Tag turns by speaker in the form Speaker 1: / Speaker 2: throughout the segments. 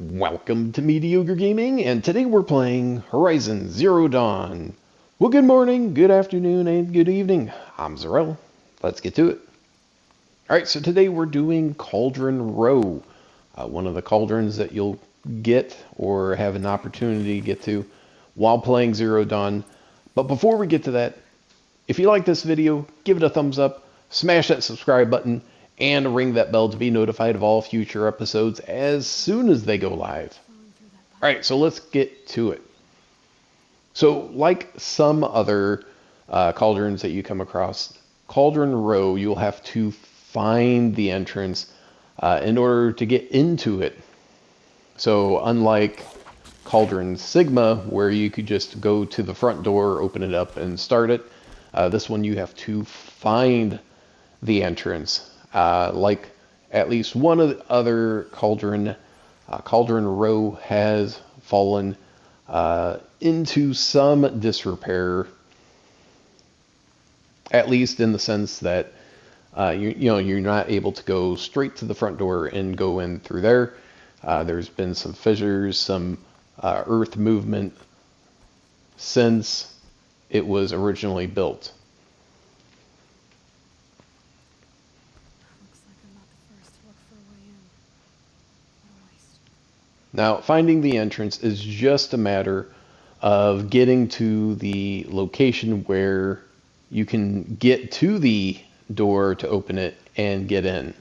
Speaker 1: Welcome to Mediocre Gaming, and today we're playing Horizon Zero Dawn. Well, good morning, good afternoon, and good evening. I'm Zarel. Let's get to it. Alright, so today we're doing Cauldron Rho, one of the cauldrons that you'll get or have an opportunity to get to while playing Zero Dawn. But before we get to that, if you like this video, give it a thumbs up, smash that subscribe button, and ring that bell to be notified of all future episodes as soon as they go live. Alright, so let's get to it. So, like some other cauldrons that you come across, Cauldron Rho, you'll have to find the entrance in order to get into it. So, unlike Cauldron Sigma, where you could just go to the front door, open it up, and start it, this one you have to find the entrance. Like at least one of the other Cauldron Rho has fallen into some disrepair, at least in the sense that you're not able to go straight to the front door and go in through there. There's been some fissures, some earth movement since it was originally built. Now, finding the entrance is just a matter of getting to the location where you can get to the door to open it and get in.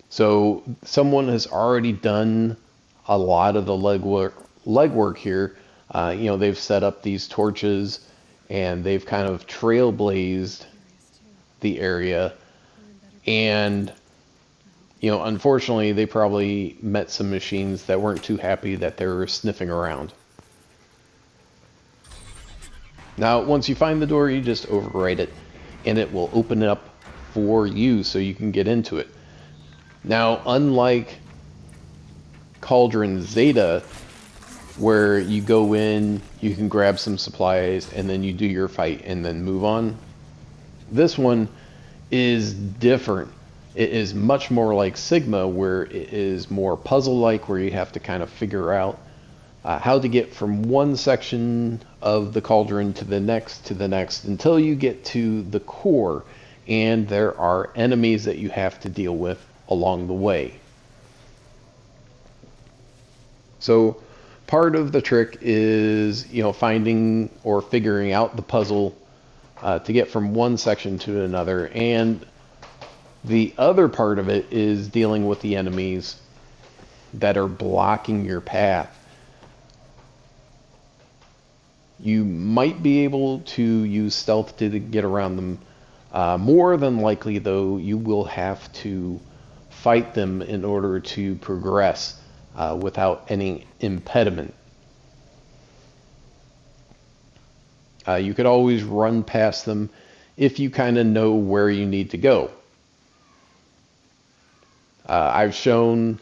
Speaker 1: So someone has already done a lot of the legwork here. They've set up these torches and they've kind of trailblazed the area, and unfortunately, they probably met some machines that weren't too happy that they were sniffing around. Now, once you find the door, you just override it, and it will open it up for you so you can get into it. Now, unlike Cauldron Zeta, where you go in, you can grab some supplies, and then you do your fight and then move on, this one is different. It is much more like Sigma, where it is more puzzle-like, where you have to kind of figure out how to get from one section of the cauldron to the next, until you get to the core, and there are enemies that you have to deal with along the way. So part of the trick is, finding or figuring out the puzzle to get from one section to another, and the other part of it is dealing with the enemies that are blocking your path. You might be able to use stealth to get around them. More than likely, though, you will have to fight them in order to progress without any impediment. You could always run past them if you kind of know where you need to go. I've shown,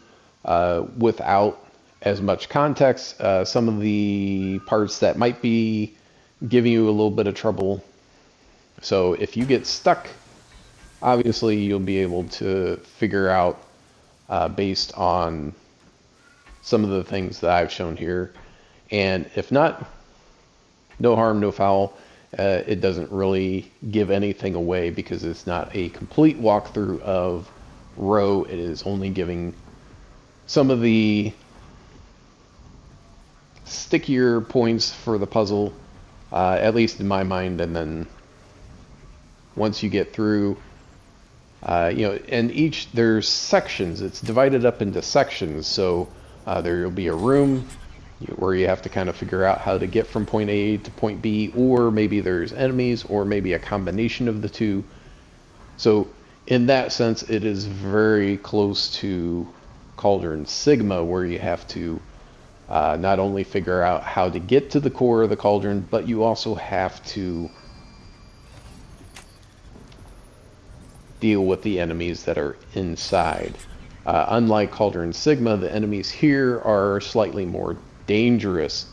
Speaker 1: without as much context, some of the parts that might be giving you a little bit of trouble. So if you get stuck, obviously you'll be able to figure out based on some of the things that I've shown here. And if not, no harm, no foul. It doesn't really give anything away because it's not a complete walkthrough of Rho. It is only giving some of the stickier points for the puzzle, at least in my mind, and then once you get through, and there's sections. It's divided up into sections, so there will be a room where you have to kind of figure out how to get from point A to point B, or maybe there's enemies, or maybe a combination of the two. So in that sense, it is very close to Cauldron Sigma, where you have to not only figure out how to get to the core of the cauldron, but you also have to deal with the enemies that are inside. Unlike Cauldron Sigma, the enemies here are slightly more dangerous.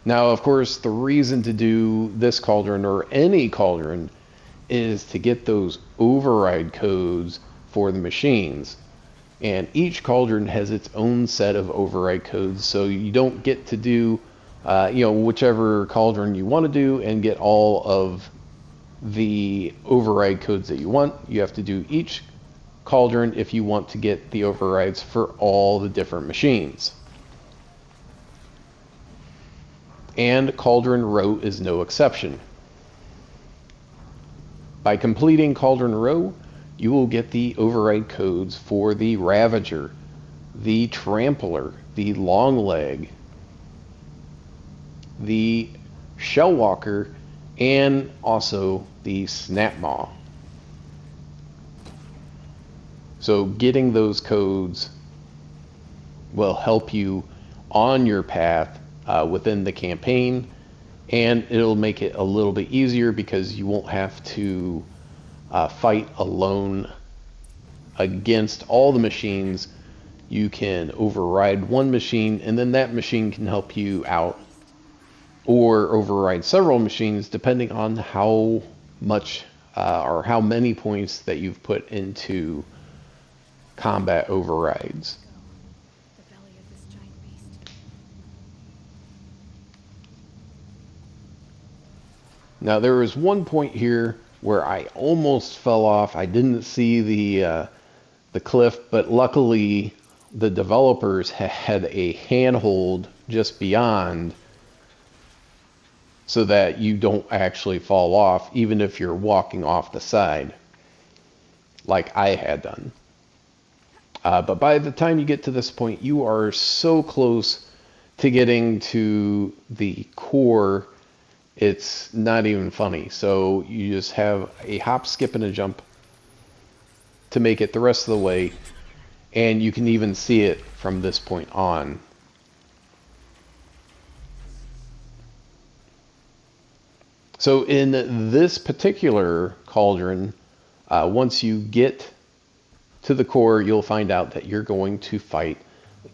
Speaker 1: Now, of course, the reason to do this cauldron, or any cauldron, is to get those override codes for the machines. And each cauldron has its own set of override codes, so you don't get to do whichever cauldron you want to do and get all of the override codes that you want. You have to do each cauldron if you want to get the overrides for all the different machines. And Cauldron Rho is no exception. By completing Cauldron Rho, you will get the override codes for the Ravager, the Trampler, the Longleg, the Shellwalker, and also the Snapmaw. So getting those codes will help you on your path within the campaign, and it'll make it a little bit easier because you won't have to fight alone against all the machines. You can override one machine, and then that machine can help you out, or override several machines depending on how much or how many points that you've put into combat overrides. Now there was one point here where I almost fell off. I didn't see the cliff, but luckily the developers had a handhold just beyond, so that you don't actually fall off, even if you're walking off the side, like I had done. But by the time you get to this point, you are so close to getting to the core, it's not even funny. So you just have a hop, skip, and a jump to make it the rest of the way, and you can even see it from this point on. So in this particular cauldron, once you get to the core, you'll find out that you're going to fight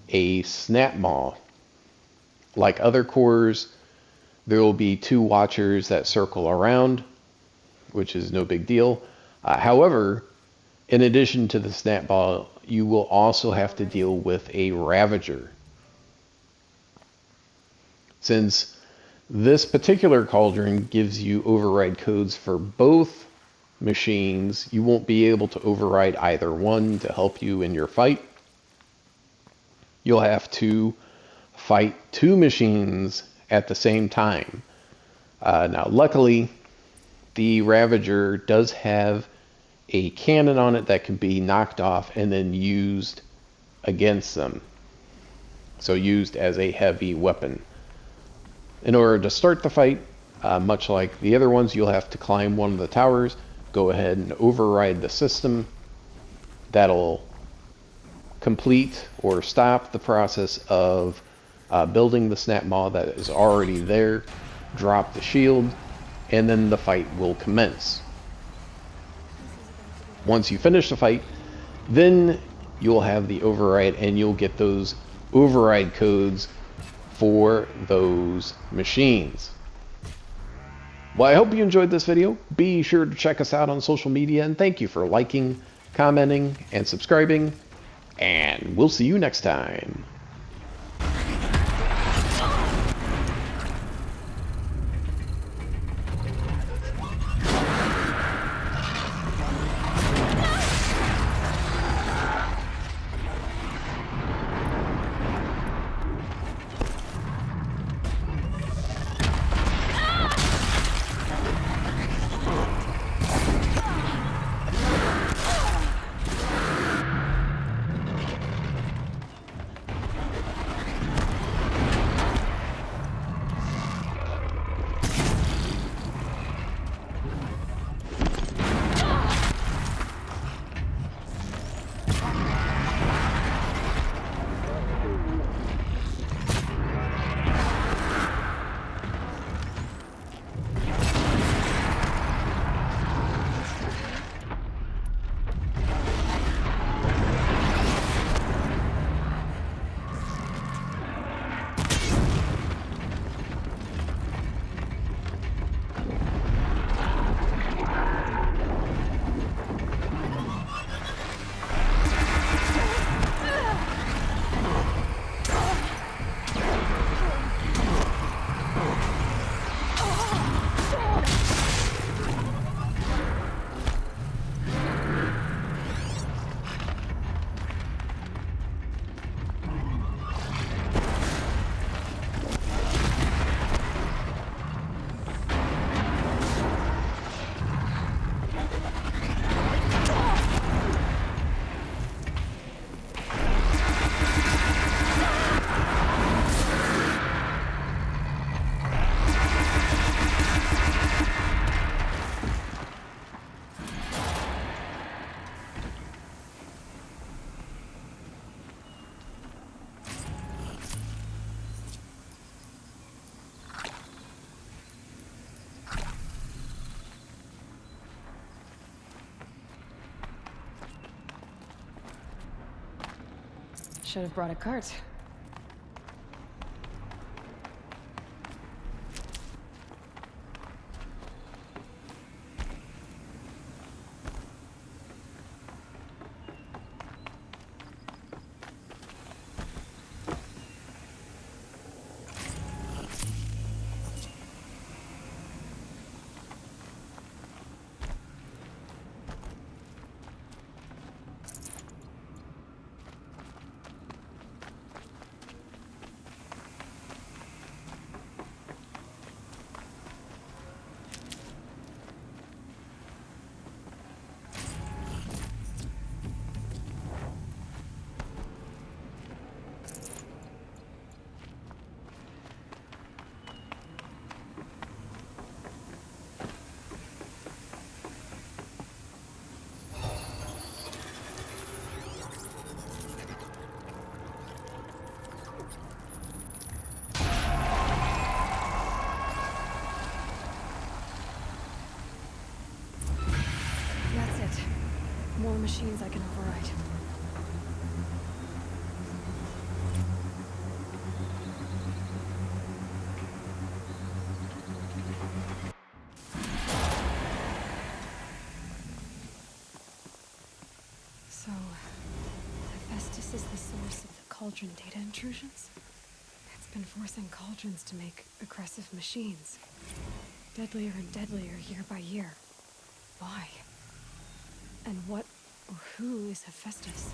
Speaker 1: a Snapmaw. Like other cores, there will be 2 watchers that circle around, which is no big deal. However, in addition to the Snapmaw, you will also have to deal with a Ravager. Since this particular cauldron gives you override codes for both machines, you won't be able to override either one to help you in your fight. You'll have to fight 2 machines at the same time. Now, luckily, the Ravager does have a cannon on it that can be knocked off and then used against them. So used as a heavy weapon. In order to start the fight, much like the other ones, you'll have to climb one of the towers, go ahead and override the system. That'll complete or stop the process of building the Snapmaw that is already there, drop the shield, and then the fight will commence. Once you finish the fight, then you'll have the override, and you'll get those override codes for those machines. Well, I hope you enjoyed this video. Be sure to check us out on social media, and thank you for liking, commenting, and subscribing, and we'll see you next time.
Speaker 2: Should have brought a cart. More machines I can override. So, Hephaestus is the source of the cauldron data intrusions? It's been forcing cauldrons to make aggressive machines. Deadlier and deadlier year by year. Why? And what or who is Hephaestus?